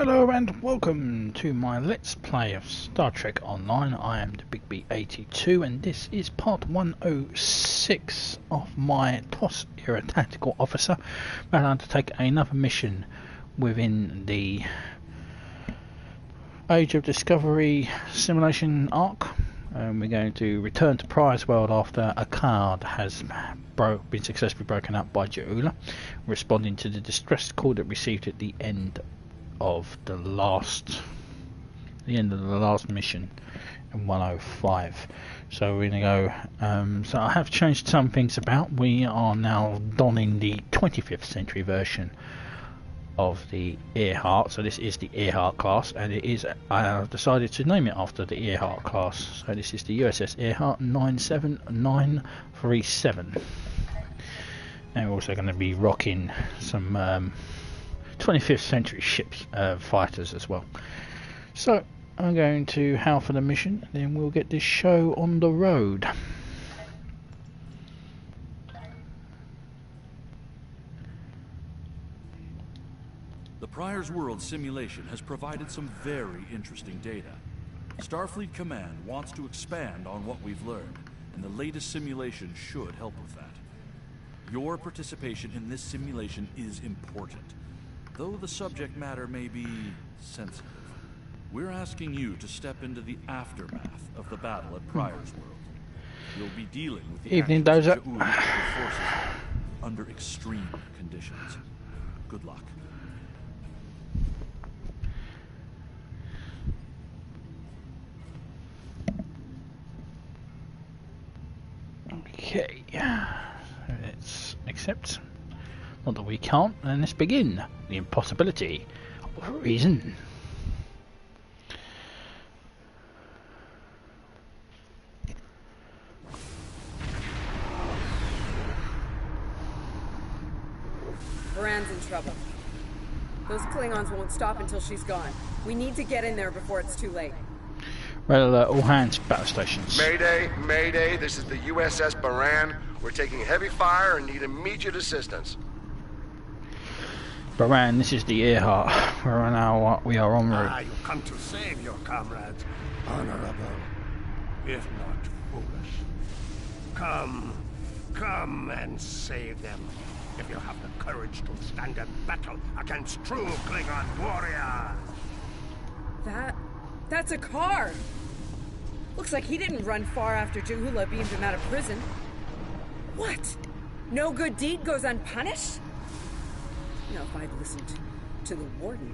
Hello and welcome to my Let's Play of Star Trek Online. I am the Big B82 and this is part 106 of my TOS era tactical officer. We're going to take another mission within the Age of Discovery simulation arc. We're going to return to Prior's world after Aakars has been successfully broken up by Ja'ula, responding to the distress call that received at the end of the last mission in 105. So we're gonna go. So I have changed some things about. We are now donning the 25th century version of the Earhart. So this is the Earhart class, and it is. I have decided to name it after the Earhart class. So this is the USS Earhart 97937. And we're also going to be rocking some 25th century ships, fighters as well. So I'm going to hail for the mission, then we'll get this show on the road. The Prior's World simulation has provided some very interesting data. Starfleet Command wants to expand on what we've learned, and the latest simulation should help with that. Your participation in this simulation is important. Though the subject matter may be sensitive, we're asking you to step into the aftermath of the battle at Prior's World. You'll be dealing with the Evening, actions of Dozer. Ja'ula forces under extreme conditions. Good luck. Okay, let's accept. Not that we can't, and let's begin. The impossibility of reason. Buran's in trouble. Those Klingons won't stop until she's gone. We need to get in there before it's too late. Well, all hands, battle stations. Mayday, Mayday, this is the USS Buran. We're taking heavy fire and need immediate assistance. Buran, this is the Earhart. We are en route. You come to save your comrades, honorable, if not foolish. Come and save them, if you have the courage to stand in battle against true Klingon warriors. That's Aakars! Looks like he didn't run far after Ja'ula beamed him out of prison. What? No good deed goes unpunished? You know, if I'd listened to the warden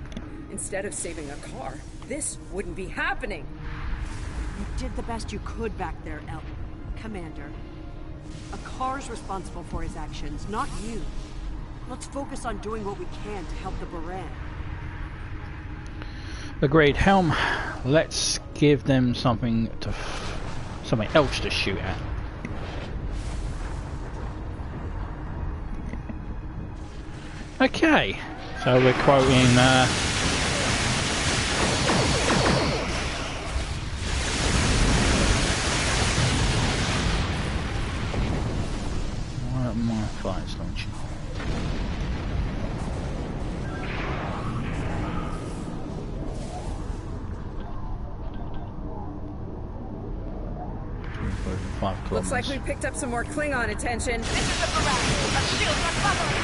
instead of saving Aakars, this wouldn't be happening. You did the best you could back there, Commander. Aakars responsible for his actions, not you. Let's focus on doing what we can to help the Buran. Agreed. Helm, let's give them something else to shoot at. Okay, so we're quoting why are my flights launching? Looks like we picked up some more Klingon attention. This is the Buran. Our shields are covering.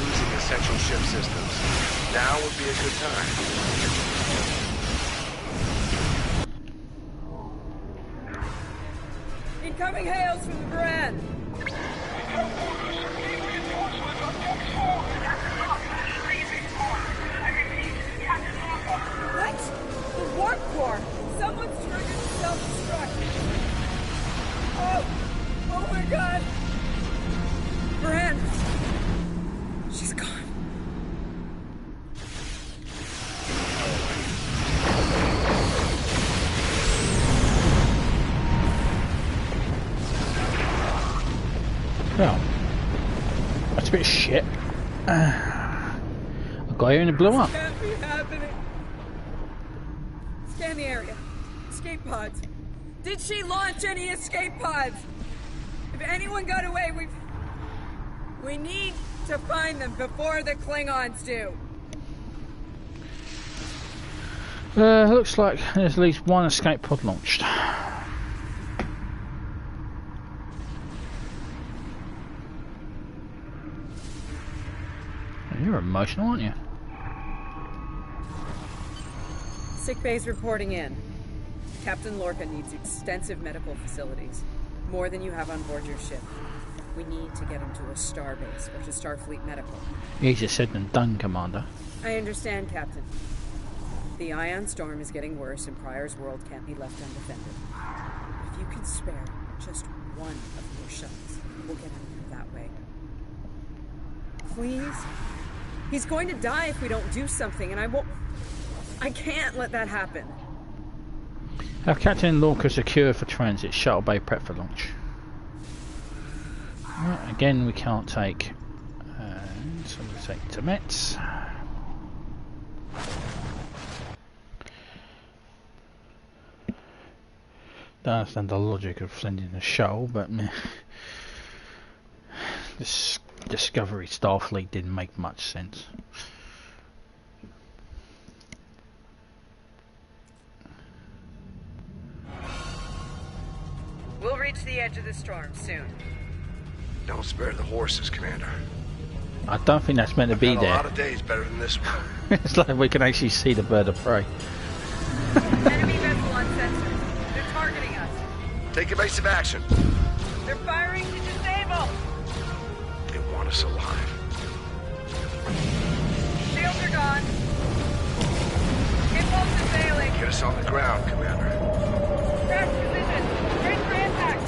Losing essential ship systems. Now would be a good time. Incoming hails from the Buran! What? The warp core! Someone's triggered self-destruct! Oh my god! Buran! She's gone. Well, that's a bit of shit. I got here and it blew up. This can't be happening. Scan the area. Escape pods. Did she launch any escape pods? If anyone got away, we need to find them before the Klingons do. Looks like there's at least one escape pod launched. You're emotional, aren't you? Sick bay's reporting in. Captain Lorca needs extensive medical facilities. More than you have on board your ship. We need to get him to a starbase or to Starfleet Medical. Easier said than done, Commander. I understand, Captain. The ion storm is getting worse and Pryor's world can't be left undefended. If you can spare just one of your shuttles, we'll get him there that way. Please? He's going to die if we don't do something, and I can't let that happen. Have Captain Lorca secure for transit. Shuttle bay prep for launch. Right, again, we can't take. So we'll take Temets. Don't understand the logic of sending a shuttle, but meh. This Discovery Starfleet didn't make much sense. We'll reach the edge of the storm soon. Don't spare the horses, Commander. I don't think that's meant to be Had there. a lot of days better than this one. It's like we can actually see the bird of prey. Enemy vessel on sensors. They're targeting us. Take evasive action. They're firing to disable. They want us alive. Shields are gone. Impulse is failing. Get us on the ground, Commander. Crash position. Ready for impact.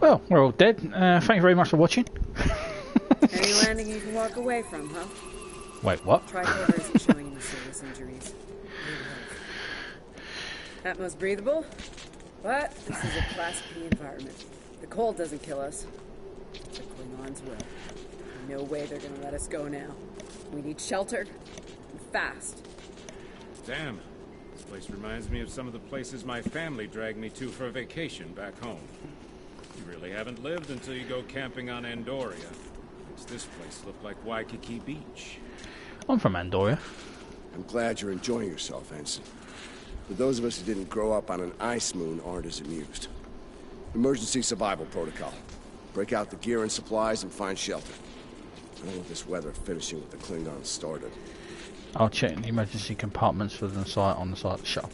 Well, we're all dead. Thank you very much for watching. Any landing you can walk away from, huh? Wait, what? Tricorder isn't showing any serious injuries. Atmos breathable, but this is a Class P environment. The cold doesn't kill us. The Klingons will. No way they're gonna let us go now. We need shelter, and fast. Damn. This place reminds me of some of the places my family dragged me to for a vacation back home. You really haven't lived until you go camping on Andoria. Makes this place look like Waikiki Beach. I'm from Andoria. I'm glad you're enjoying yourself, Ensign. But those of us who didn't grow up on an ice moon aren't as amused. Emergency survival protocol. Break out the gear and supplies and find shelter. I don't want this weather finishing with the Klingons started. I'll check the emergency compartments for the site on the side of the shuttle.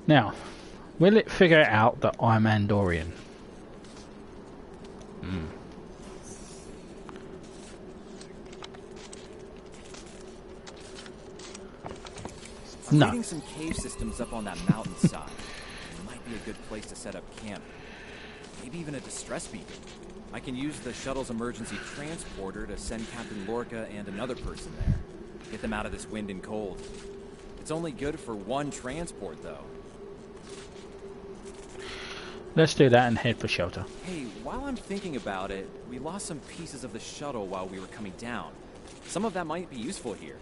Now, will it figure out that I'm Andorian? I'm No. reading some cave systems up on that mountainside. It might be a good place to set up camp. Maybe even a distress beacon. I can use the shuttle's emergency transporter to send Captain Lorca and another person there. Get them out of this wind and cold. It's only good for one transport, though. Let's do that and head for shelter. Hey, while I'm thinking about it, we lost some pieces of the shuttle while we were coming down. Some of that might be useful here.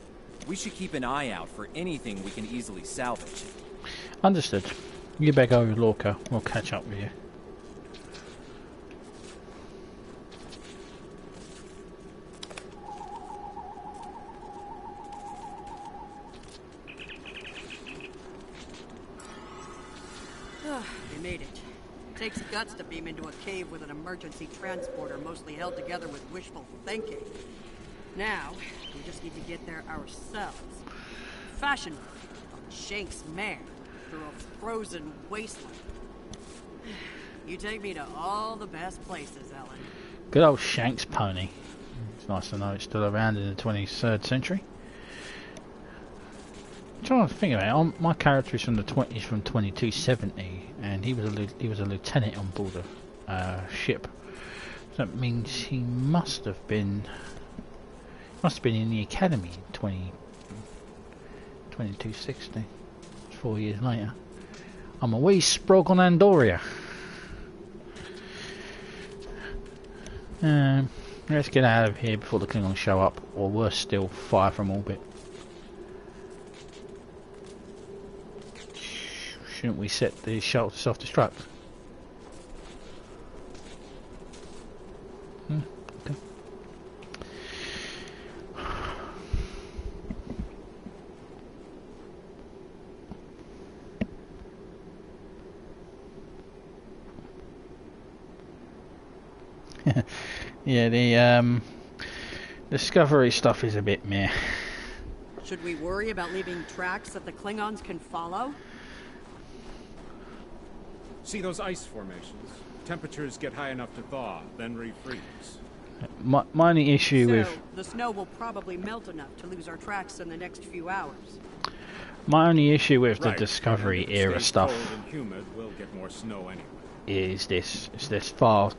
We should keep an eye out for anything we can easily salvage. Understood. You better go, Lorca. We'll catch up with you. They made it. Takes guts to beam into a cave with an emergency transporter mostly held together with wishful thinking. Now, we just need to get there ourselves. Fashion on Shank's mare through a frozen wasteland. You take me to all the best places, Ellen. Good old Shank's pony. It's nice to know it's still around in the 23rd century. I'm trying to think about it. My character is from the 20s, from 2270, and he was a lieutenant on board a ship. So that means he must have been in the academy in 2260. 4 years later. I'm a wee sprog on Andoria. Let's get out of here before the Klingons show up, or worse still, fire from orbit. Shouldn't we set the shuttle to self-destruct? Okay. Yeah, the Discovery stuff is a bit meh. Should we worry about leaving tracks that the Klingons can follow? See those ice formations? Temperatures get high enough to thaw, then refreeze. My only issue with the snow will probably melt enough to lose our tracks in the next few hours. my only issue with the Right. Discovery And if it era stays stuff cold and humid, we'll get more snow anyway. is this. It's this far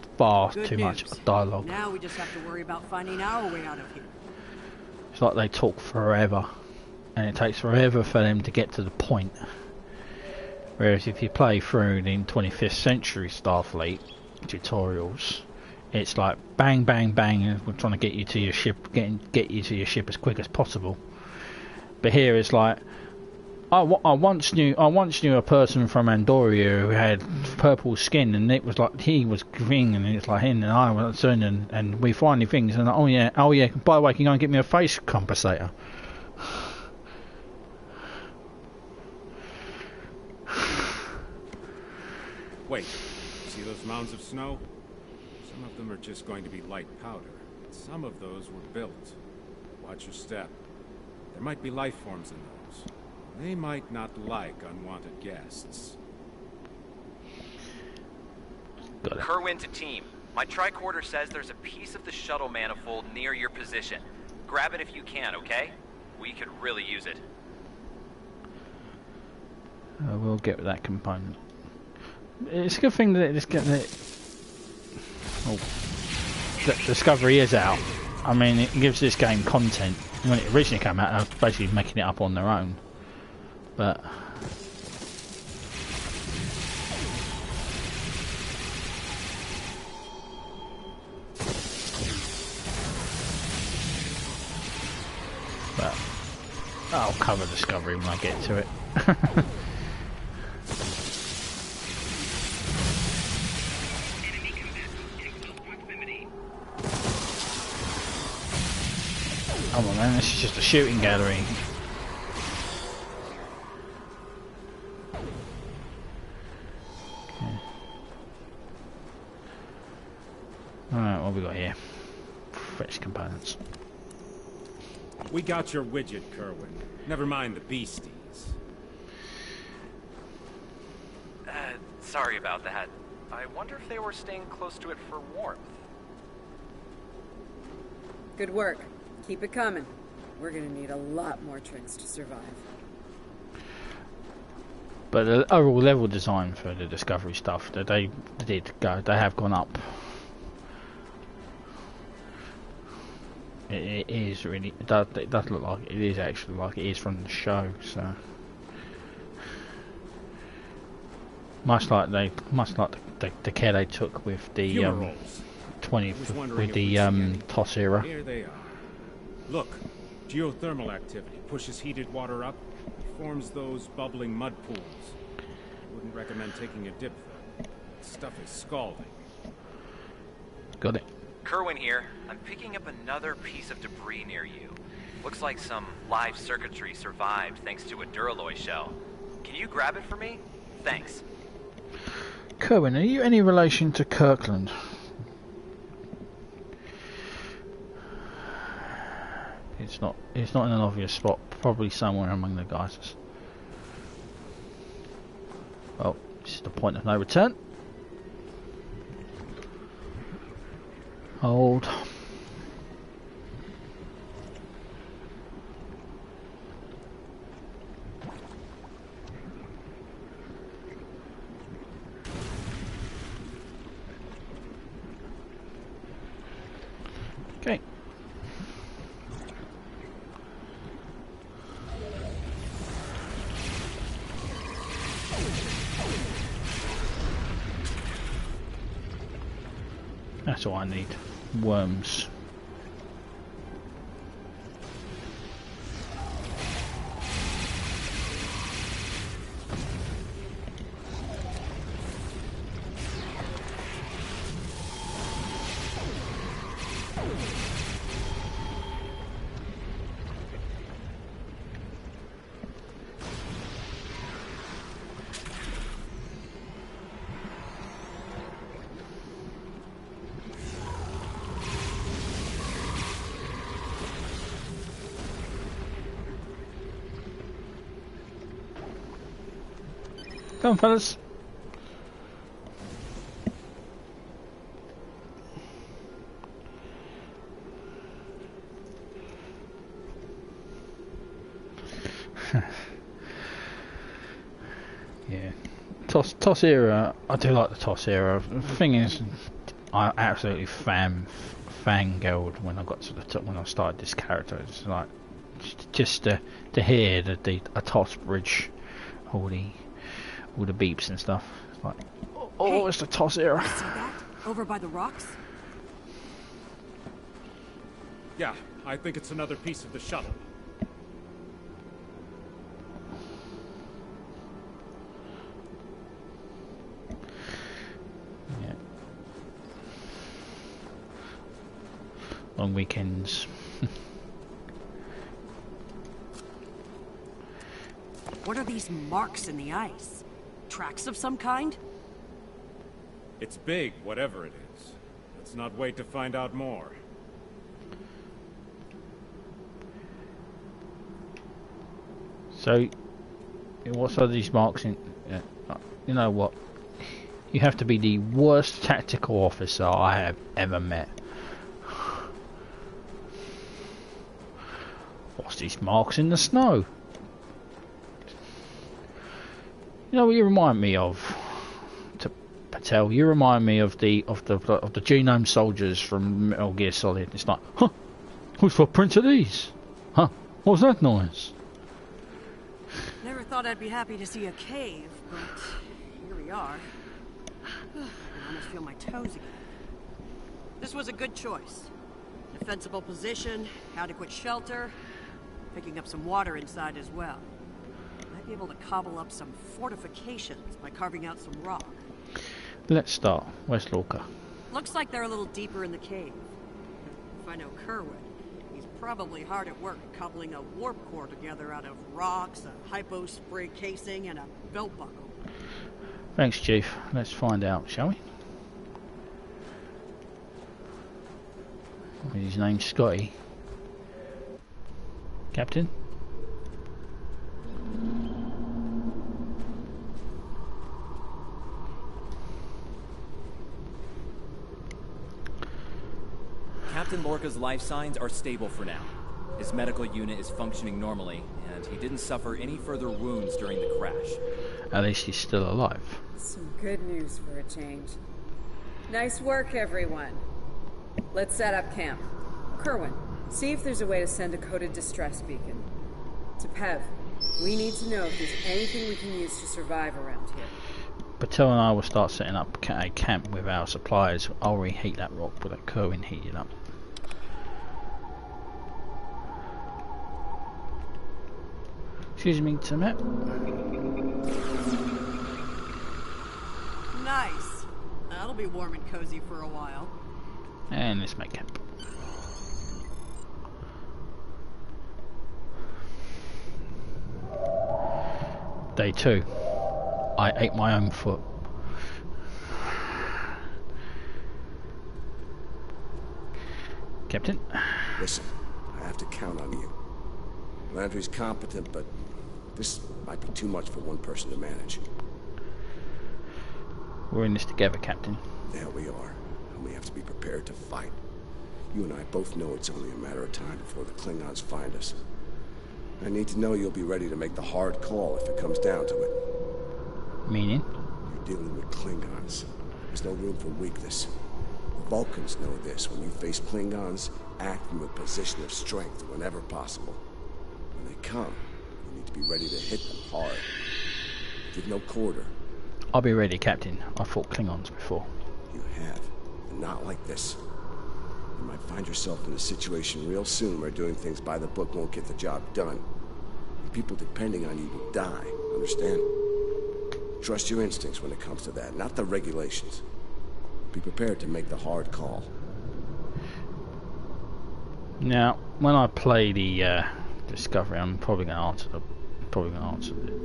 Good too much news. dialogue. Now we just have to worry about finding our way out of here. It's like they talk forever, and it takes forever for them to get to the point. Whereas if you play through the 25th century Starfleet tutorials, it's like bang, bang, bang, and we're trying to get you to your ship, get you to your ship as quick as possible. But here it's like, I once knew a person from Andoria who had purple skin, and it was like he was green, and it's like him and I were soon, and we find things, and oh yeah. By the way, can you go and get me a face compensator? Wait, see those mounds of snow? Some of them are just going to be light powder. Some of those were built. Watch your step. There might be life forms in those. They might not like unwanted guests. Got it. Kerwin to team. My tricorder says there's a piece of the shuttle manifold near your position. Grab it if you can, okay? We could really use it. We'll get that component. It's a good thing that it's getting it. Oh, that Discovery is out. I mean, it gives this game content. When it originally came out, I was basically making it up on their own. But I'll cover Discovery when I get to it. Come on, man, this is just a shooting gallery. Okay. Alright, what have we got here? Fetch components. We got your widget, Kerwin. Never mind the beasties. Sorry about that. I wonder if they were staying close to it for warmth. Good work. Keep it coming. We're gonna need a lot more tricks to survive. But the overall level design for the Discovery stuff, that they have gone up. It is really, it does look like it is actually like it is from the show, so much like the care they took with the Funerals. 20 I was wondering with if the we'd see any. TOS era. Here they are. Look, geothermal activity pushes heated water up, forms those bubbling mud pools. Wouldn't recommend taking a dip though. Stuff is scalding. Got it. Kerwin here. I'm picking up another piece of debris near you. Looks like some live circuitry survived thanks to a Duralloy shell. Can you grab it for me? Thanks. Kerwin, are you any relation to Kirkland? It's not in an obvious spot. Probably somewhere among the geysers. Well, this is the point of no return. Hold. Okay. That's all I need. Worms. Come on, fellas. Yeah. TOS era, I do like the TOS era. The thing is, I absolutely fangirled when I got to the top, when I started this character. It's like just to hear a TOS bridge, all the beeps and stuff. It's like, oh, hey, it's the TOS era. See that over by the rocks? Yeah, I think it's another piece of the shuttle. Long weekends. What are these marks in the ice? Tracks of some kind? It's big, whatever it is. Let's not wait to find out more. So, what are these marks in? You know what? You have to be the worst tactical officer I have ever met. What's these marks in the snow? You know what you remind me of, to Patel? You remind me of the genome soldiers from Metal Gear Solid. It's like, huh? Whose footprints are these? Huh? What was that noise? Never thought I'd be happy to see a cave, but here we are. I almost feel my toes again. This was a good choice. Defensible position, adequate shelter, picking up some water inside as well. Might be able to cobble up some fortifications by carving out some rock. Let's start. Where's Lorca? Looks like they're a little deeper in the cave. If I know Kerwin, he's probably hard at work cobbling a warp core together out of rocks, a hypo spray casing, and a belt buckle. Thanks, Chief. Let's find out, shall we? His name's Scotty. Captain? Captain Lorca's life signs are stable for now. His medical unit is functioning normally, and he didn't suffer any further wounds during the crash. At least he's still alive. Some good news for a change. Nice work, everyone. Let's set up camp. Kerwin, see if there's a way to send a coded distress beacon. To Pev, we need to know if there's anything we can use to survive around here. Patel and I will start setting up a camp with our supplies. I'll reheat that rock, but let Kerwin heat it up. Excuse me, Timet. Nice. That'll be warm and cozy for a while. And let's make camp. Day 2. I ate my own foot. Captain? Listen, I have to count on you. Landry's competent, but this might be too much for one person to manage. We're in this together, Captain. There we are, and we have to be prepared to fight. You and I both know it's only a matter of time before the Klingons find us. I need to know you'll be ready to make the hard call if it comes down to it. Meaning? You're dealing with Klingons. There's no room for weakness. The Vulcans know this. When you face Klingons, act from a position of strength whenever possible. When they come, you need to be ready to hit them hard. Give no quarter. I'll be ready, Captain. I fought Klingons before. You have, and not like this. You might find yourself in a situation real soon where doing things by the book won't get the job done. And people depending on you will die, understand? Trust your instincts when it comes to that, not the regulations. Be prepared to make the hard call. Now, when I play the Discovery, I'm probably going to answer the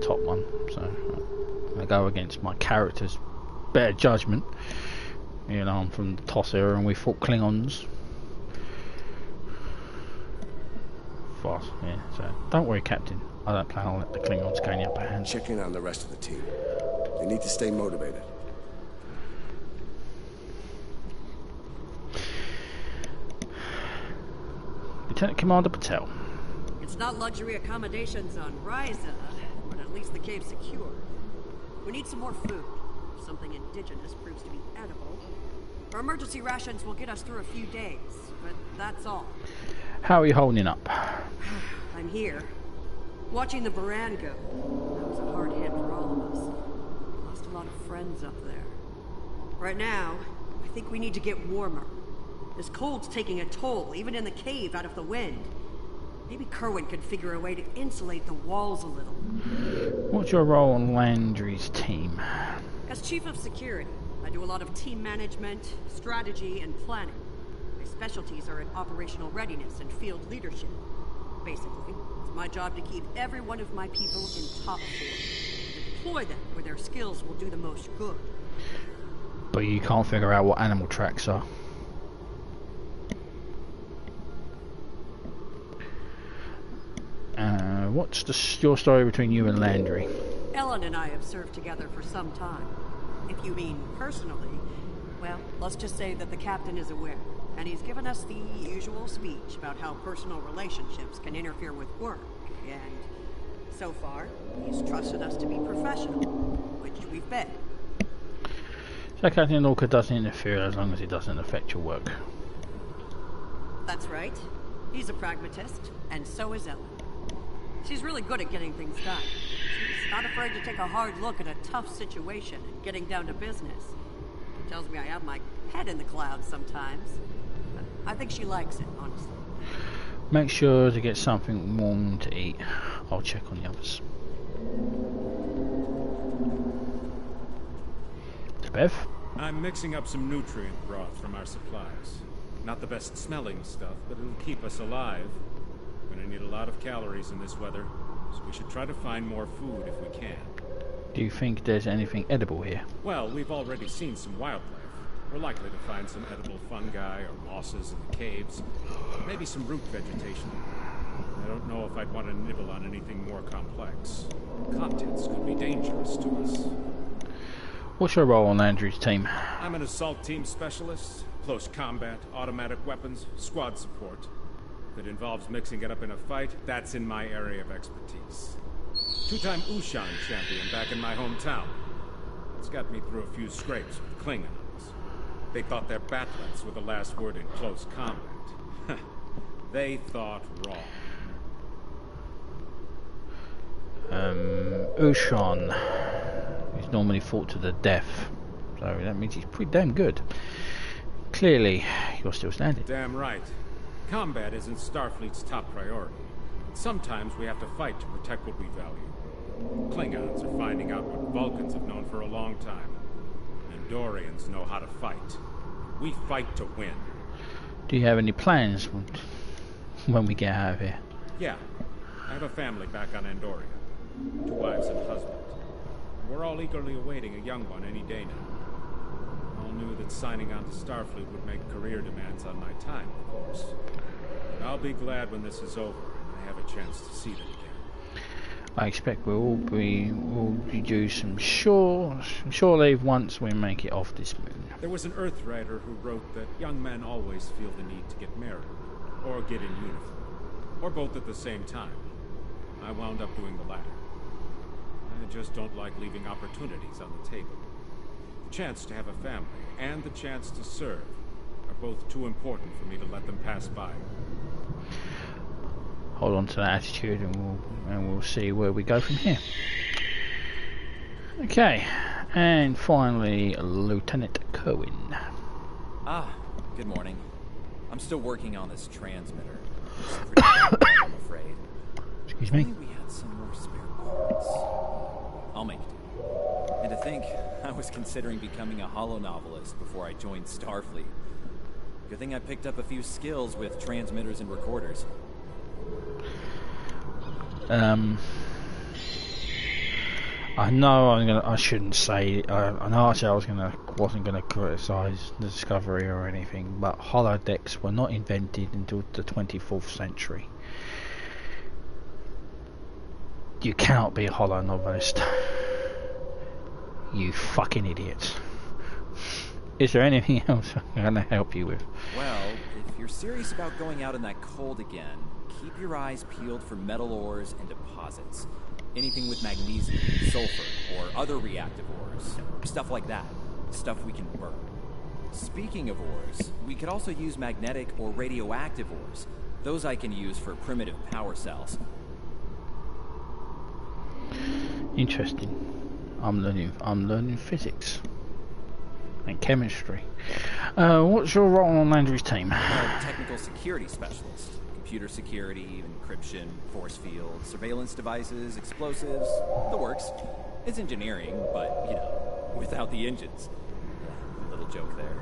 top one. So I'm going to go against my character's better judgment. You know, I'm from the TOS era, and we fought Klingons. Fast, yeah. So don't worry, Captain. I don't plan on letting the Klingons gain the upper hand. Check in on the rest of the team. They need to stay motivated. Lieutenant Commander Patel. It's not luxury accommodations on Ryza, but at least the cave's secure. We need some more food. If something indigenous proves to be edible, our emergency rations will get us through a few days, but that's all. How are you holding up? I'm here. Watching the Buran go. That was a hard hit for all of us. Lost a lot of friends up there. Right now, I think we need to get warmer. This cold's taking a toll, even in the cave out of the wind. Maybe Kerwin could figure a way to insulate the walls a little. What's your role on Landry's team? As Chief of Security, I do a lot of team management, strategy, and planning. My specialties are in operational readiness and field leadership. Basically, it's my job to keep every one of my people in top form, and deploy them where their skills will do the most good. But you can't figure out what animal tracks are. What's your story between you and Landry? Ellen and I have served together for some time. If you mean personally, well, let's just say that the captain is aware, and he's given us the usual speech about how personal relationships can interfere with work, and so far, he's trusted us to be professional, which we've been. So Captain Lorca doesn't interfere as long as it doesn't affect your work. That's right. He's a pragmatist, and so is Ellen. She's really good at getting things done. She's not afraid to take a hard look at a tough situation and getting down to business. She tells me I have my head in the clouds sometimes. But I think she likes it, honestly. Make sure to get something warm to eat. I'll check on the others. Bev? I'm mixing up some nutrient broth from our supplies. Not the best smelling stuff, but it'll keep us alive. We're gonna need a lot of calories in this weather, so we should try to find more food if we can. Do you think there's anything edible here? Well, we've already seen some wildlife. We're likely to find some edible fungi or mosses in the caves. Maybe some root vegetation. I don't know if I'd want to nibble on anything more complex. Contents could be dangerous to us. What's your role on Andrew's team? I'm an assault team specialist. Close combat, automatic weapons, squad support. If it involves mixing it up in a fight, that's in my area of expertise. Two-time Ushan champion back in my hometown. It's got me through a few scrapes with Klingons. They thought their batlets were the last word in close combat. They thought wrong. Ushan is normally fought to the death, so that means he's pretty damn good. Clearly, you're still standing. Damn right. Combat isn't Starfleet's top priority. Sometimes we have to fight to protect what we value. Klingons are finding out what Vulcans have known for a long time. Andorians know how to fight. We fight to win. Do you have any plans when we get out of here? Yeah. I have a family back on Andoria. 2 wives and a husband. We're all eagerly awaiting a young one any day now. All knew that signing on to Starfleet would make career demands on my time, of course. I'll be glad when this is over and I have a chance to see them again. I expect we'll be due some shore leave once we make it off this moon. There was an Earthrider who wrote that young men always feel the need to get married, or get in uniform, or both at the same time. I wound up doing the latter. I just don't like leaving opportunities on the table. The chance to have a family and the chance to serve are both too important for me to let them pass by. Hold on to that attitude and we'll see where we go from here. Okay, and finally Lieutenant Kerwin. Good morning. I'm still working on this transmitter. It's pretty I'm afraid. Excuse me? Maybe we had some more spare parts. I'll make it. And to think, I was considering becoming a holonovelist before I joined Starfleet. Good thing I picked up a few skills with transmitters and recorders. I know I shouldn't say. I know I said wasn't gonna criticize the discovery or anything, but holodecks were not invented until the 24th century. You cannot be a holonovelist. You fucking idiots. Is there anything else I'm going to help you with? Well, if you're serious about going out in that cold again, keep your eyes peeled for metal ores and deposits. Anything with magnesium, sulfur, or other reactive ores. Stuff like that. Stuff we can burn. Speaking of ores, we could also use magnetic or radioactive ores. Those I can use for primitive power cells. Interesting. I'm learning physics and chemistry. What's your role on Landry's team? Technical security specialist. Computer security, encryption, force field, surveillance devices, explosives, the works. It's engineering, but, you know, without the engines. Little joke there.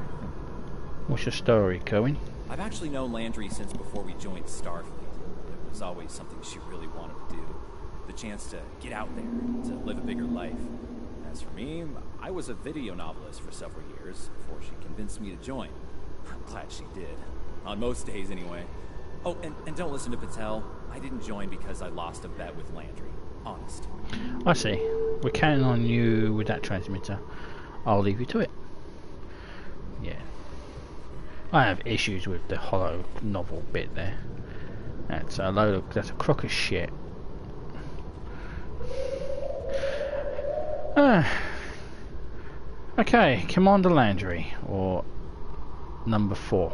What's your story, Cohen? I've actually known Landry since before we joined Starfleet. It was always something she really wanted to do. The chance to get out there, to live a bigger life. As for me, I was a video novelist for several years before she convinced me to join. I'm glad she did. On most days, anyway. Oh, and don't listen to Patel. I didn't join because I lost a bet with Landry. Honest. I see. We're counting on you with that transmitter. I'll leave you to it. Yeah. I have issues with the hollow novel bit there. That's a crock of shit. Okay, Commander Landry, or number 4.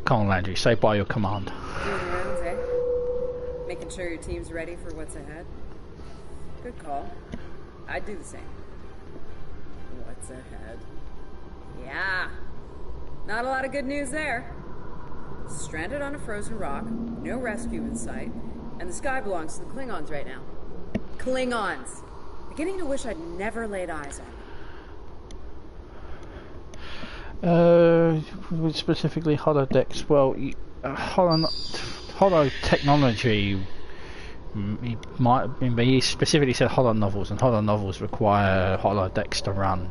Come on, Landry, say by your command. Doing the rounds, eh? Making sure your team's ready for what's ahead. Good call. I'd do the same. What's ahead? Yeah. Not a lot of good news there. Stranded on a frozen rock, no rescue in sight, and the sky belongs to the Klingons right now. Klingons! Beginning to wish I'd never laid eyes on them. Specifically holodecks. Well, holo technology. He specifically said holo novels, and holo novels require holodecks to run.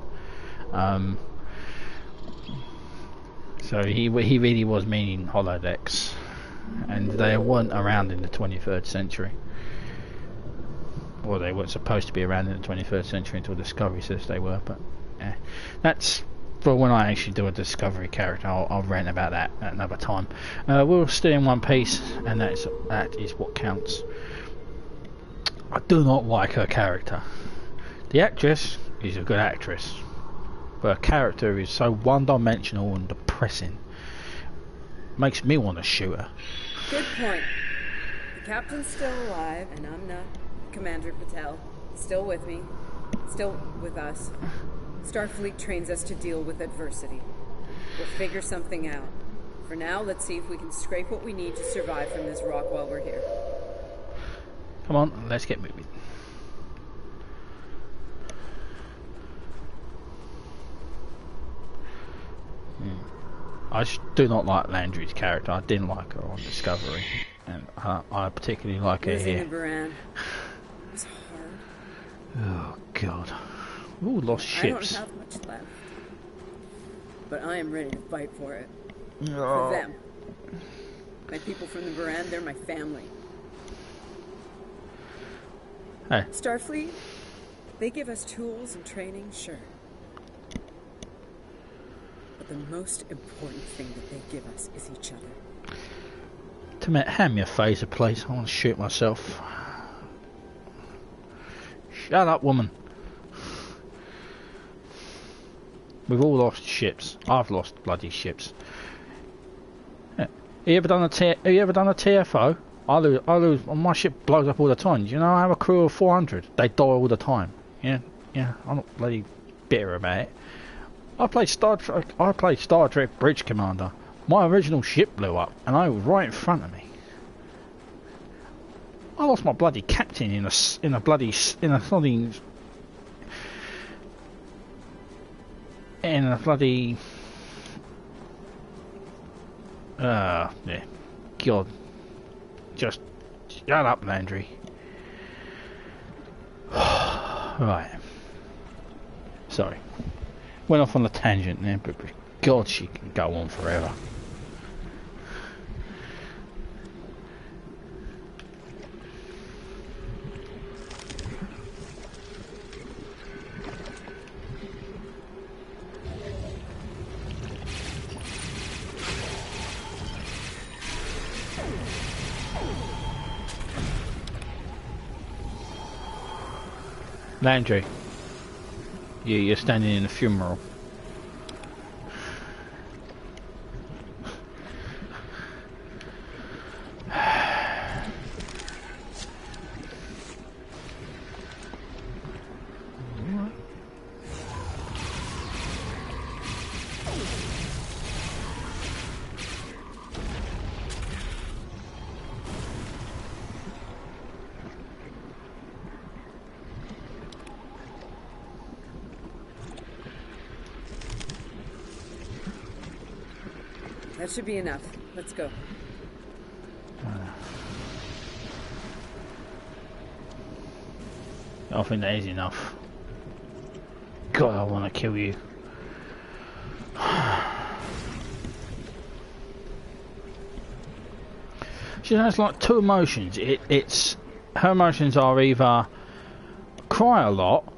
So he really was meaning holodecks, and they weren't around in the 23rd century. Well, they weren't supposed to be around in the 23rd century until Discovery says they were, but that's for when I actually do a Discovery character. I'll rant about that at another time. We'll stay in one piece, and that is what counts. I do not like her character. The actress is a good actress, but her character is so one-dimensional and depressing. Makes me want to shoot her. Good point. The captain's still alive, and I'm not. Commander Patel, still with me, still with us. Starfleet trains us to deal with adversity. We'll figure something out. For now, let's see if we can scrape what we need to survive from this rock while we're here. Come on, let's get moving. I do not like Landry's character. I didn't like her on Discovery, and I particularly like her here. Buran. It was hard. Oh God, we all lost ships. I don't have much left, but I am ready to fight for it. Oh. For them. My people from the Buran, they're my family. Hey. Starfleet, they give us tools and training, sure. But the most important thing that they give us is each other. Timette, hand me a phaser, please. I want to shoot myself. Shut up, woman. We've all lost ships. I've lost bloody ships. Yeah. You ever done a TFO? I lose. My ship blows up all the time. Do you know I have a crew of 400? They die all the time. Yeah. I'm not bloody bitter about it. I played Star Trek Bridge Commander. My original ship blew up, and I was right in front of me. I lost my bloody captain in a bloody yeah. God. Just shut up, Landry. Right. Sorry. Went off on a tangent there, but God, she can go on forever. Landry. You're standing in a funeral. That should be enough. Let's go. I think that is enough. God, I want to kill you. She has like two emotions. It's her emotions are either cry a lot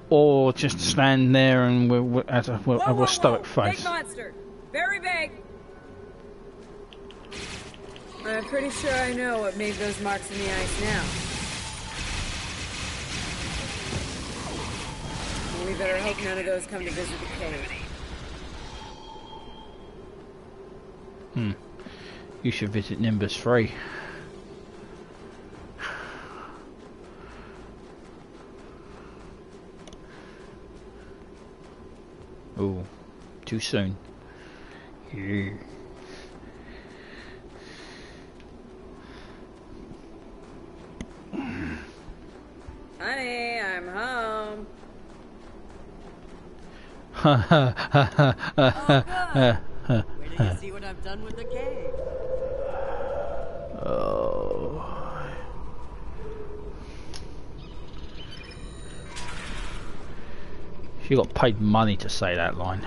or just stand there and with a stoic face. Big monster. Very big. I'm pretty sure I know what made those marks in the ice now. We better hope none of those come to visit the cave. You should visit Nimbus 3. Oh, too soon. Yeah. Honey, I'm home. Wait till you see what I've done with the cave. Oh. She got paid money to say that line.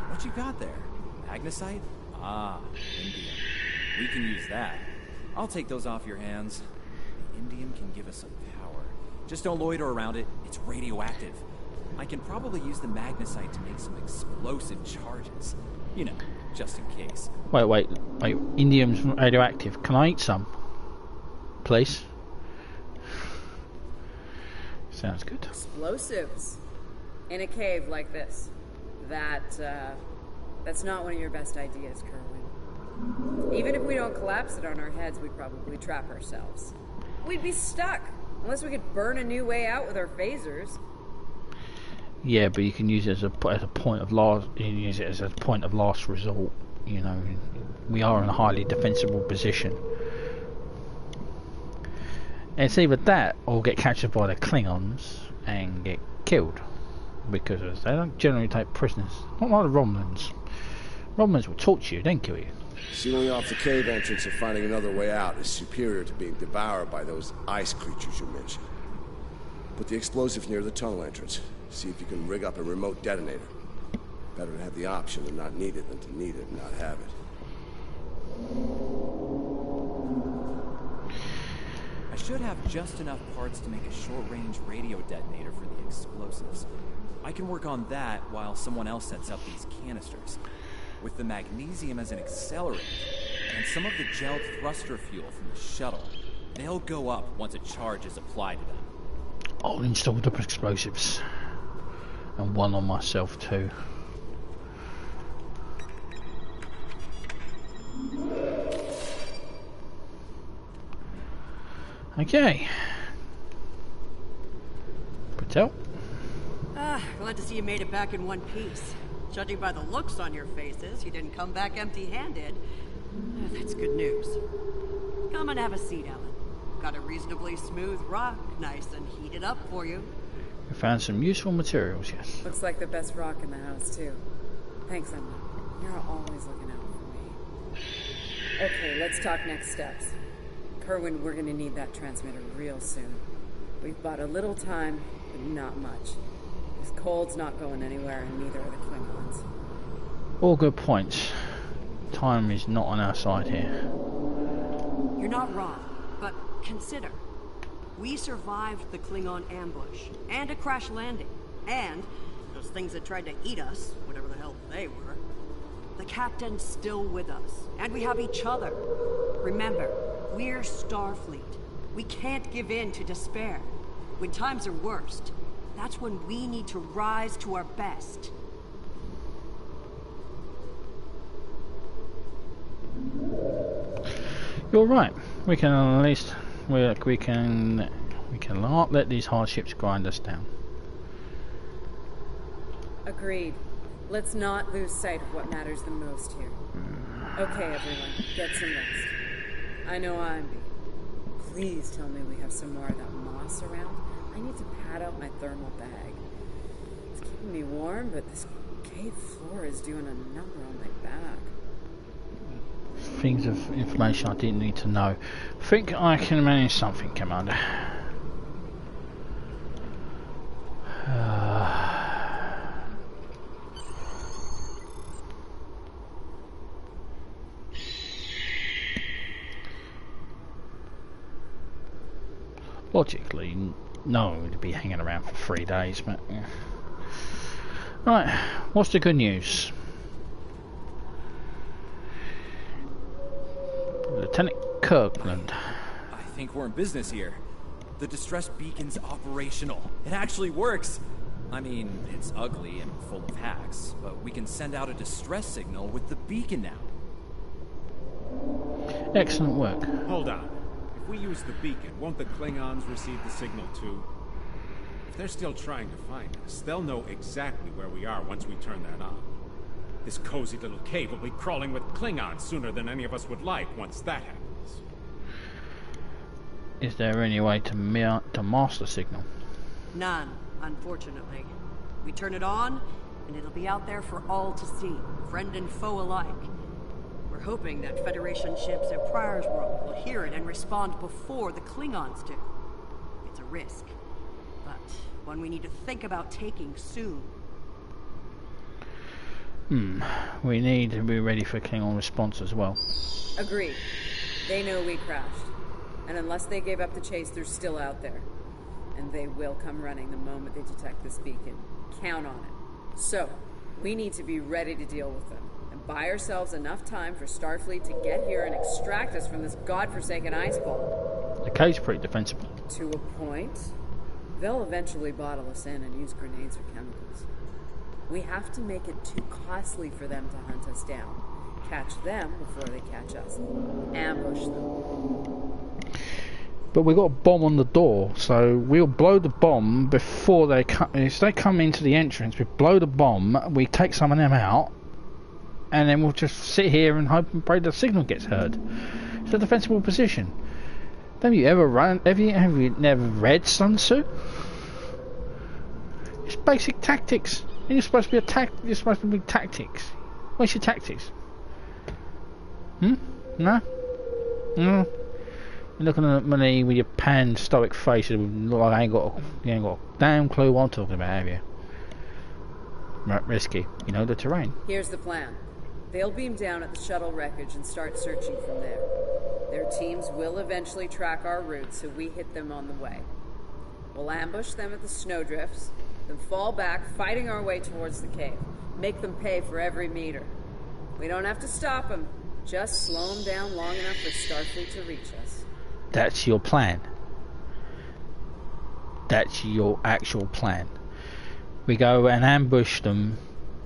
What you got there? Magnesite? Ah, indium. We can use that. I'll take those off your hands. The indium can give us some power. Just don't loiter around it. It's radioactive. I can probably use the magnesite to make some explosive charges. You know, just in case. Wait. Indium's radioactive. Can I eat some? Please? Sounds good. Explosives. In a cave like this. That's not one of your best ideas, Kerwin. Even if we don't collapse it on our heads, we'd probably trap ourselves. We'd be stuck. Unless we could burn a new way out with our phasers. Yeah, but you can use it as a point of last. You can use it as a point of last resort. You know, we are in a highly defensible position. And it's either that or get captured by the Klingons and get killed, because they don't generally take prisoners. Not like the Romulans. Romulans will torture you, then kill you. Sealing off the cave entrance and finding another way out is superior to being devoured by those ice creatures you mentioned. Put the explosive near the tunnel entrance. See if you can rig up a remote detonator. Better to have the option and not need it than to need it and not have it. I should have just enough parts to make a short-range radio detonator for the explosives. I can work on that while someone else sets up these canisters. With the magnesium as an accelerator, and some of the gelled thruster fuel from the shuttle, they'll go up once a charge is applied to them. I'll install the explosives. And one on myself too. Okay. Patel? Glad to see you made it back in one piece. Judging by the looks on your faces, you didn't come back empty-handed. That's good news. Come and have a seat, Alan. Got a reasonably smooth rock, nice and heated up for you. We found some useful materials, yes. Looks like the best rock in the house, too. Thanks, Emma. You're always looking out for me. Okay, let's talk next steps. Kerwin, we're gonna need that transmitter real soon. We've bought a little time, but not much. This cold's not going anywhere, and neither are the Klingons. All good points. Time is not on our side here. You're not wrong, but consider. We survived the Klingon ambush, and a crash landing, and those things that tried to eat us, whatever the hell they were. The captain's still with us, and we have each other. Remember, we're Starfleet. We can't give in to despair. When times are worst, that's when we need to rise to our best. You're right. We can at least we can not let these hardships grind us down. Agreed. Let's not lose sight of what matters the most here. Okay, everyone, get some rest. I know I'm beat. Please tell me we have some more of that moss around. I need to pad out my thermal bag. It's keeping me warm, but this cave floor is doing a number on my back. Things of information I didn't need to know. Think I can manage something, Commander. Logically, no one would be hanging around for 3 days, but yeah. Right, what's the good news? Lieutenant Kirkland. I think we're in business here. The distress beacon's operational. It actually works. I mean, it's ugly and full of hacks, but we can send out a distress signal with the beacon now. Excellent work. Hold on. If we use the beacon, won't the Klingons receive the signal too? If they're still trying to find us, they'll know exactly where we are once we turn that on. This cozy little cave will be crawling with Klingons sooner than any of us would like once that happens. Is there any way to mask the signal? None, unfortunately. We turn it on, and it'll be out there for all to see, friend and foe alike. We're hoping that Federation ships at Pryor's World will hear it and respond before the Klingons do. It's a risk, but one we need to think about taking soon. We need to be ready for Klingon response as well. Agreed. They know we crashed. And unless they gave up the chase, they're still out there. And they will come running the moment they detect this beacon. Count on it. So, we need to be ready to deal with them. And buy ourselves enough time for Starfleet to get here and extract us from this godforsaken ice ball. The cave's pretty defensible. To a point. They'll eventually bottle us in and use grenades or chemicals. We have to make it too costly for them to hunt us down. Catch them before they catch us. Ambush them. But we've got a bomb on the door, so we'll blow the bomb before they come. If they come into the entrance, we blow the bomb, we take some of them out, and then we'll just sit here and hope and pray the signal gets heard. It's a defensible position. Have you ever have you never read Sun Tzu? It's basic tactics. And you're supposed to be you're supposed to be tactics. What's your tactics? No? No? You're looking at me with your pan stoic face and look like you ain't got a damn clue what I'm talking about, have you? Right, risky. You know the terrain. Here's the plan. They'll beam down at the shuttle wreckage and start searching from there. Their teams will eventually track our route, so we hit them on the way. We'll ambush them at the snowdrifts, then fall back, fighting our way towards the cave. Make them pay for every meter. We don't have to stop them. Just slow them down long enough for Starfleet to reach us. That's your plan. That's your actual plan. We go and ambush them.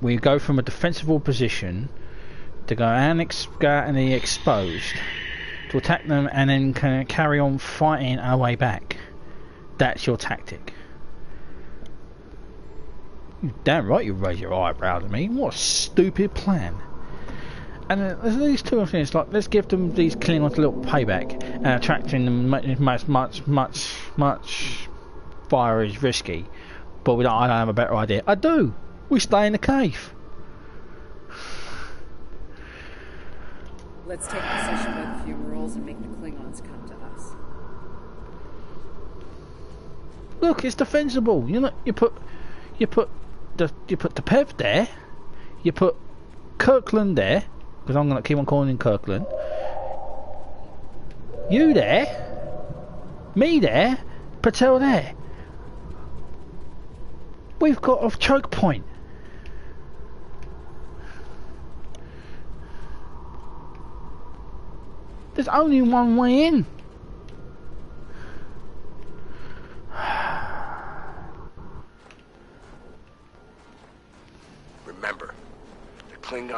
We go from a defensible position to go and the exposed to attack them and then carry on fighting our way back. That's your tactic. You damn right you raise your eyebrow to me. What a stupid plan. And there's these two things, like, let's give them these Klingons a little payback, and attracting them much fire is risky, but I don't have a better idea. I do! We stay in the cave. Let's take possession by the fumaroles and make the Klingons come to us. Look, it's defensible. You know, you put the Pev there, you put Kirkland there, because I'm going to keep on calling him Kirkland. You there, me there, Patel there. We've got a choke point. There's only one way in.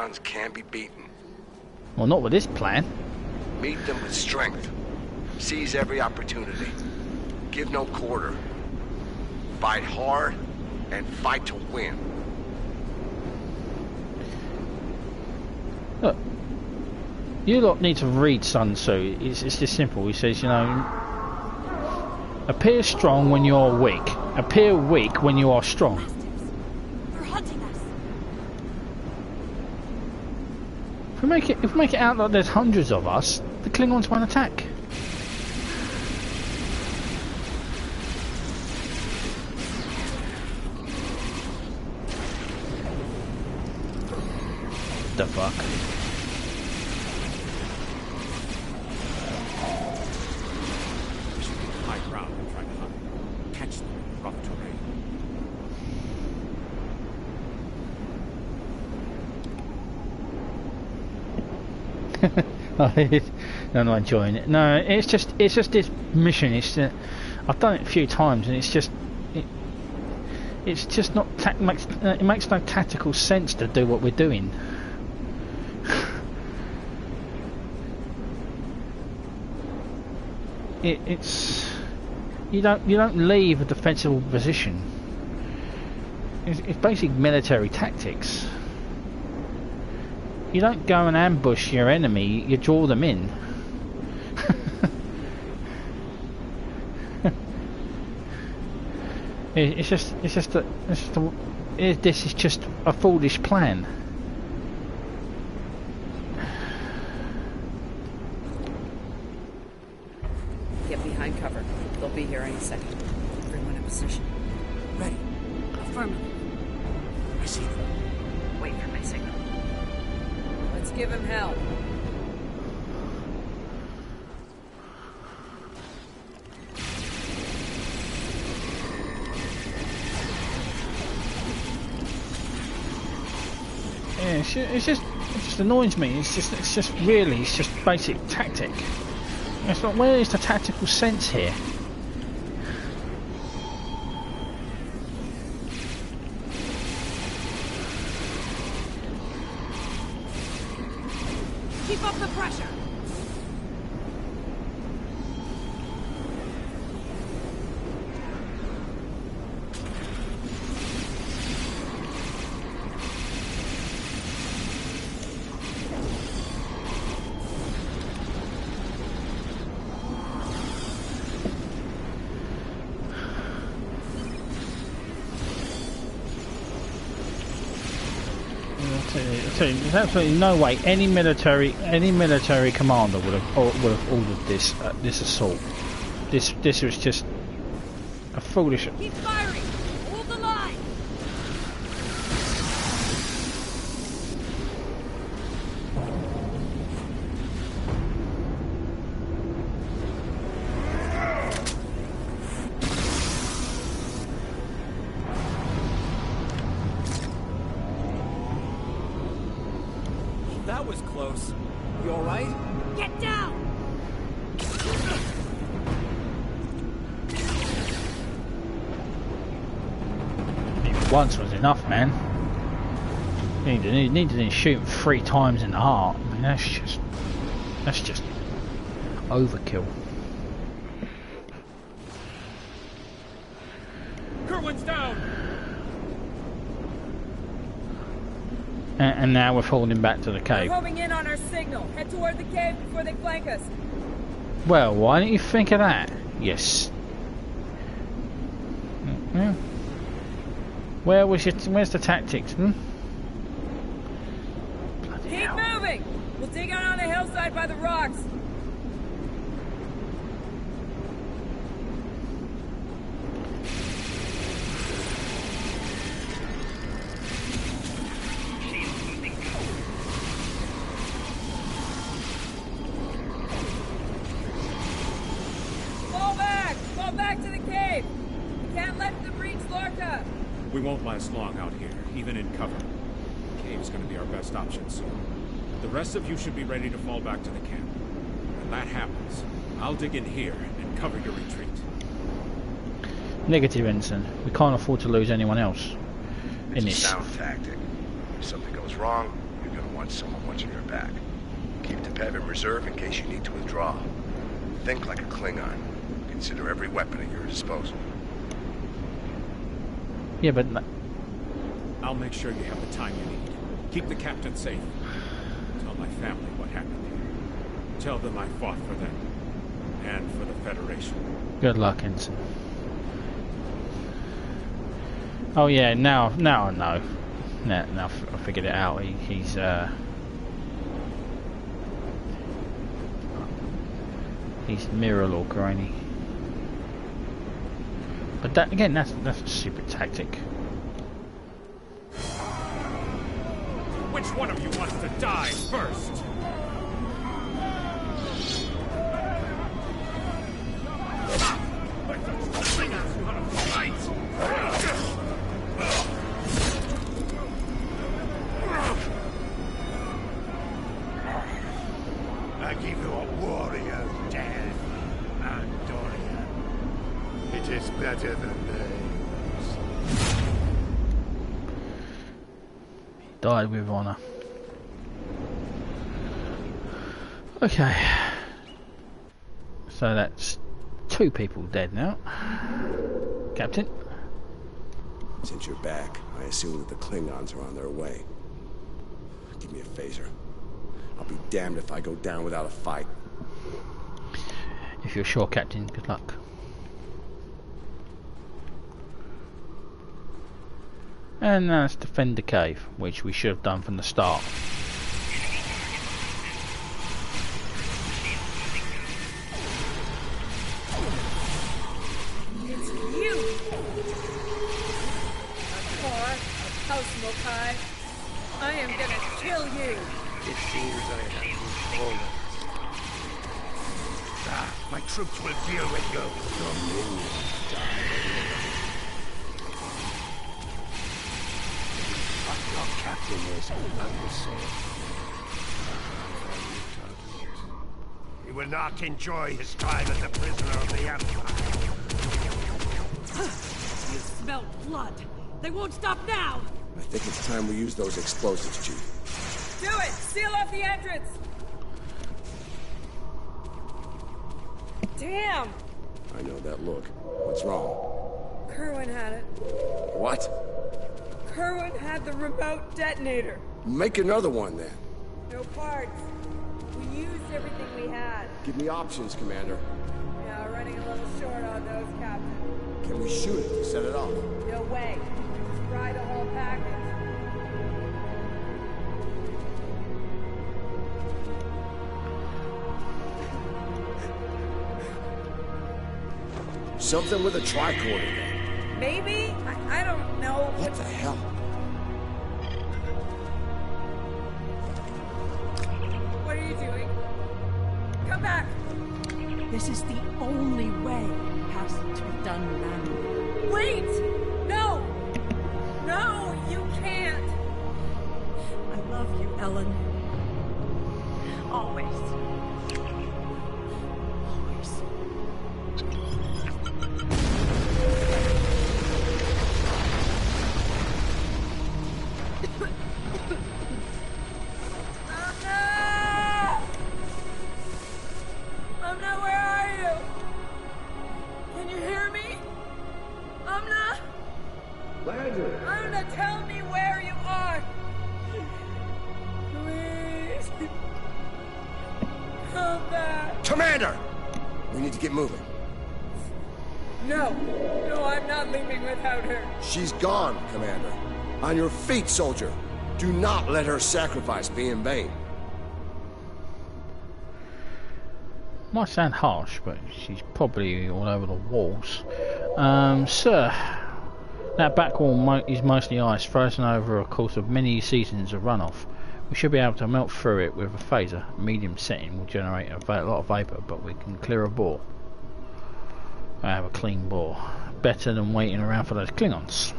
Burans can be beaten. Well, not with this plan. Meet them with strength. Seize every opportunity. Give no quarter. Fight hard and fight to win. Look, you lot need to read Sun Tzu. It's just simple. He says, you know, appear strong when you are weak. Appear weak when you are strong. They're hunting us. If we make it out like there's hundreds of us, the Klingons won't attack. The fuck? High ground and try to hunt. Catch them in rough terrain. I'm not enjoying it. No, it's just this mission. I've done it a few times, and it's just not it makes no tactical sense to do what we're doing. It's you don't leave a defensible position. It's basically military tactics. You don't go and ambush your enemy. You draw them in. This is just a foolish plan. Get behind cover. They'll be here any second. Everyone in position. Ready. Affirmative. I see them. Wait for my signal. Let's give him hell. Yeah, it just annoys me. It's just basic tactic. It's like, where is the tactical sense here? Keep up the pressure. There's absolutely no way any military commander would have ordered this assault. This was just a foolish. Keep firing. Hold the line. That was close. You alright? Get down. Once was enough, man. You need to shoot him 3 times in the heart. I mean, that's just overkill. Kerwin's down! And now we're falling back to the cave. We're homing in on our signal. Head toward the cave before they flank us. Well, why didn't you think of that? Yes. Yeah. Where's the tactics? Keep moving! We'll dig out on the hillside by the rocks. Fall back to the cave! We can't let them reach Lorca! We won't last long out here, even in cover. The cave's gonna be our best option soon. The rest of you should be ready to fall back to the camp. When that happens, I'll dig in here and cover your retreat. Negative, Ensign. We can't afford to lose anyone else in It's a this. sound tactic. If something goes wrong, You're gonna want someone watching your back. Keep the PEV in reserve in case you need to withdraw. Think like a Klingon. Consider every weapon at your disposal. Yeah, but... I'll make sure you have the time you need. Keep the captain safe. Tell my family what happened here. Tell them I fought for them. And for the Federation. Good luck, Ensign. Oh yeah, now I know. Now I figured it out. He's Mirror Lorca, ain't he? But that again, that's a stupid tactic. Which one of you wants to die first? I give you a warrior's death, Andoria. It is better than theirs. Died with honor. Okay. So that's 2 people dead now. Captain? Since you're back, I assume that the Klingons are on their way. Give me a phaser. I'll be damned if I go down without a fight. If you're sure, Captain, good luck. And now let's defend the cave, which we should have done from the start. It's you! Aakar, a Mokai. I am gonna kill you! It seems I have moments. My troops will deal with you. Your minions die. But your captain is unsafe. He will not enjoy his time as a prisoner of the Empire. You smell blood. They won't stop now. I think it's time we use those explosives, Chief. Do it! Seal off the entrance! Damn! I know that look. What's wrong? Kerwin had it. What? Kerwin had the remote detonator. Make another one, then. No parts. We used everything we had. Give me options, Commander. Yeah, running a little short on those, Captain. Can we shoot it to set it off? No way. Just fry the whole package. Something with a tricorder, then. Maybe? I don't know. What the hell? What are you doing? Come back! This is the only way. It has to be done manually. Wait! No! No, you can't! I love you, Ellen. Always. Always. Amna, where are you? Can you hear me? Amna? Amna, tell me where you are! Please! Come back! Commander! We need to get moving. No! No, I'm not leaving without her. She's gone, Commander. On your feet, soldier. Do not let her sacrifice be in vain. Might sound harsh, but she's probably all over the walls. Sir, that back wall is mostly ice, frozen over a course of many seasons of runoff. We should be able to melt through it with a phaser. Medium setting will generate a lot of vapour, but we can clear a bore. I have a clean bore. Better than waiting around for those Klingons.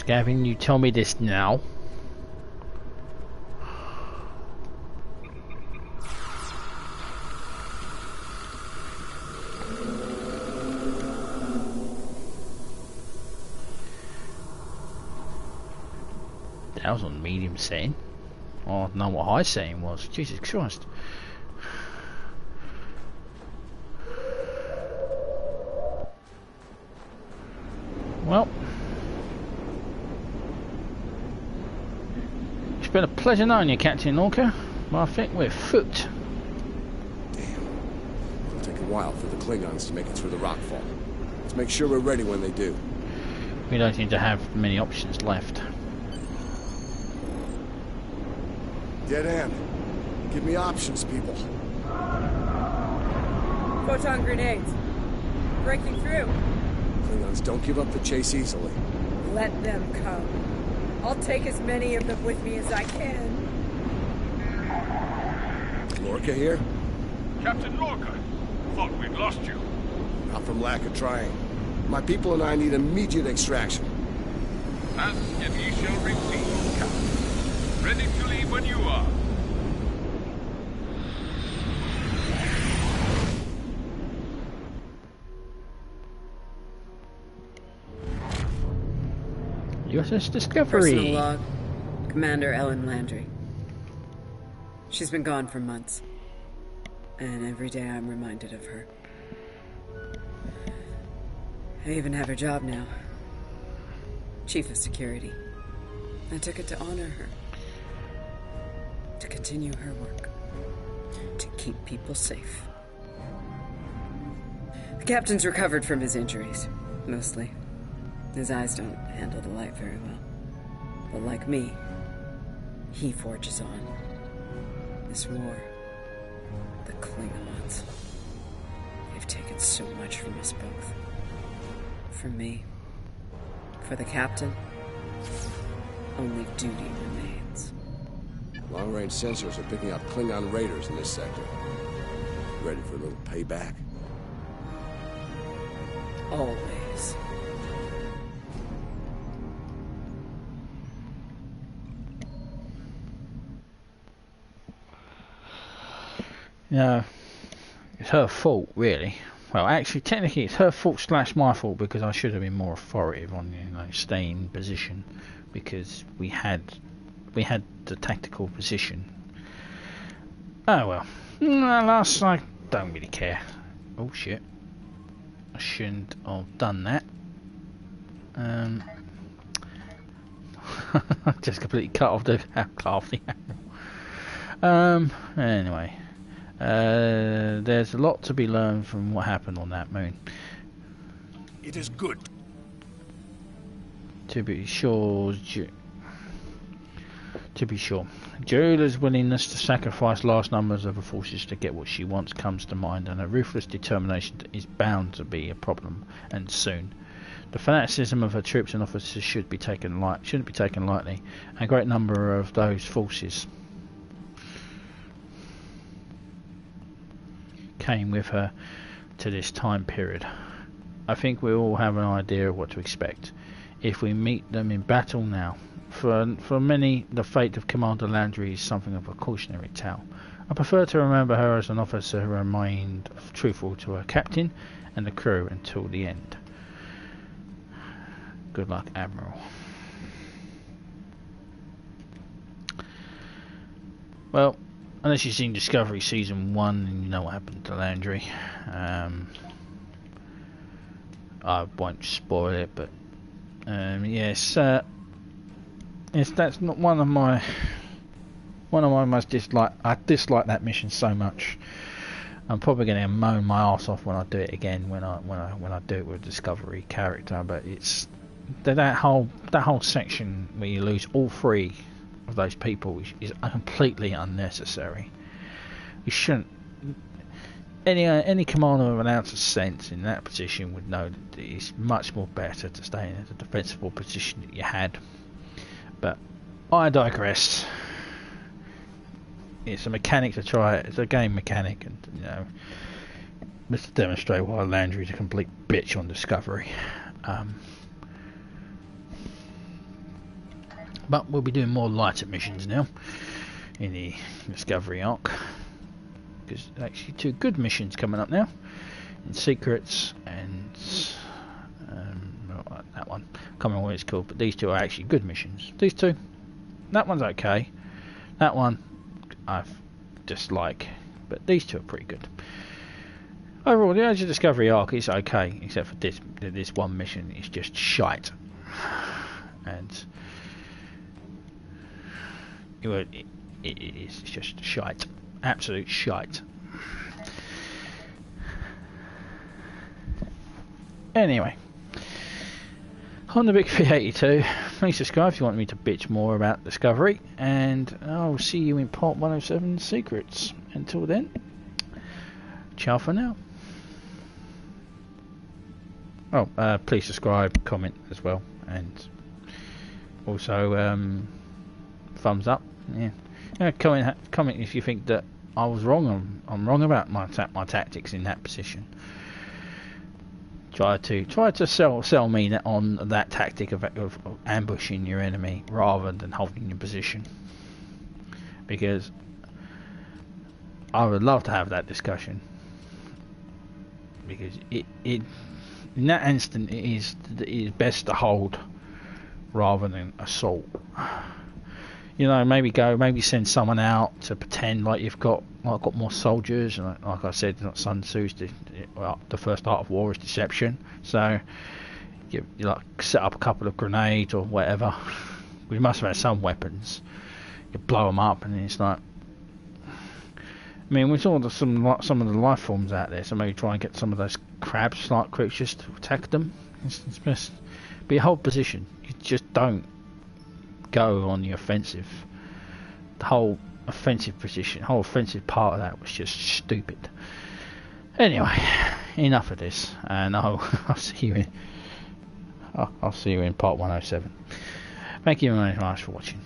Gavin, you tell me this now. That was on medium setting. Oh, I don't know what high setting was. Jesus Christ. Well, it's been a pleasure knowing you, Captain Lorca. But I think we're foot. Damn. It'll take a while for the Klingons to make it through the rockfall. Let's make sure we're ready when they do. We don't seem to have many options left. Dead end. Give me options, people. Photon grenades. Breaking through. Klingons don't give up the chase easily. Let them come. I'll take as many of them with me as I can. Lorca here? Captain Lorca, thought we'd lost you. Not from lack of trying. My people and I need immediate extraction. Ask and ye shall receive, Captain. Ready to leave when you are. USS Discovery. Personal log. Commander Ellen Landry. She's been gone for months. And every day I'm reminded of her. I even have her job now. Chief of Security. I took it to honor her. To continue her work. To keep people safe. The captain's recovered from his injuries. Mostly. His eyes don't handle the light very well. But like me, he forges on. This war, the Klingons, they've taken so much from us both. For me, for the captain, only duty remains. Long-range sensors are picking up Klingon raiders in this sector. Ready for a little payback? Always. No, it's her fault, really. Well, actually, technically, it's her fault / my fault because I should have been more authoritative on, staying in position because we had the tactical position. Oh well. Alas, I don't really care. Oh shit! I shouldn't have done that. Just completely cut off the arrow. Anyway. There's a lot to be learned from what happened on that moon. It is good. To be sure, Jula's willingness to sacrifice large numbers of her forces to get what she wants comes to mind, and her ruthless determination is bound to be a problem, and soon. The fanaticism of her troops and officers shouldn't be taken lightly. A great number of those forces came with her to this time period. I think we all have an idea of what to expect if we meet them in battle now. For many, the fate of Commander Landry is something of a cautionary tale. I prefer to remember her as an officer who remained truthful to her captain and the crew until the end. Good luck, Admiral. Well, unless you've seen Discovery Season 1 and you know what happened to Landry. I won't spoil it, but yes, that's not one of my most dislike. I dislike that mission so much. I'm probably going to moan my ass off when I do it again when I do it with a Discovery character. But it's that whole section where you lose all three of those people is completely unnecessary. You shouldn't. Any commander with an ounce of sense in that position would know that it's much more better to stay in the defensible position that you had. But I digress. It's a mechanic to try it. It's a game mechanic, and just to demonstrate why Landry's a complete bitch on Discovery. But we'll be doing more lighter missions now in the Discovery arc. Because there's actually 2 good missions coming up now. In Secrets and that one. I can't remember what it's called, but these 2 are actually good missions. These 2, That one's okay. That one I dislike, but these two are pretty good. Overall, the Age of Discovery arc is okay, except for this one mission is just shite, and it is just shite, absolute shite. Anyway, on the Big 382, please subscribe if you want me to bitch more about Discovery, and I'll see you in part 107 Secrets. Until then, ciao for now. Oh, please subscribe, comment as well, and also thumbs up. Yeah, comment if you think that I was wrong. I'm wrong about my tactics in that position. Try to sell me on that tactic of ambushing your enemy rather than holding your position, because I would love to have that discussion, because it in that instant it is best to hold rather than assault. You know, maybe send someone out to pretend like you've got more soldiers, and like I said, Sun Tzu's the first art of war is deception. So you like set up a couple of grenades or whatever. We must have had some weapons. You blow them up, and it's like, I mean, we saw some of the life forms out there, so maybe try and get some of those crabs-like creatures to attack them. It's best be a whole position. You just don't go on the offensive. The whole offensive position, whole offensive part of that was just stupid. Anyway, enough of this, and I'll see you in part 107. Thank you very much for watching.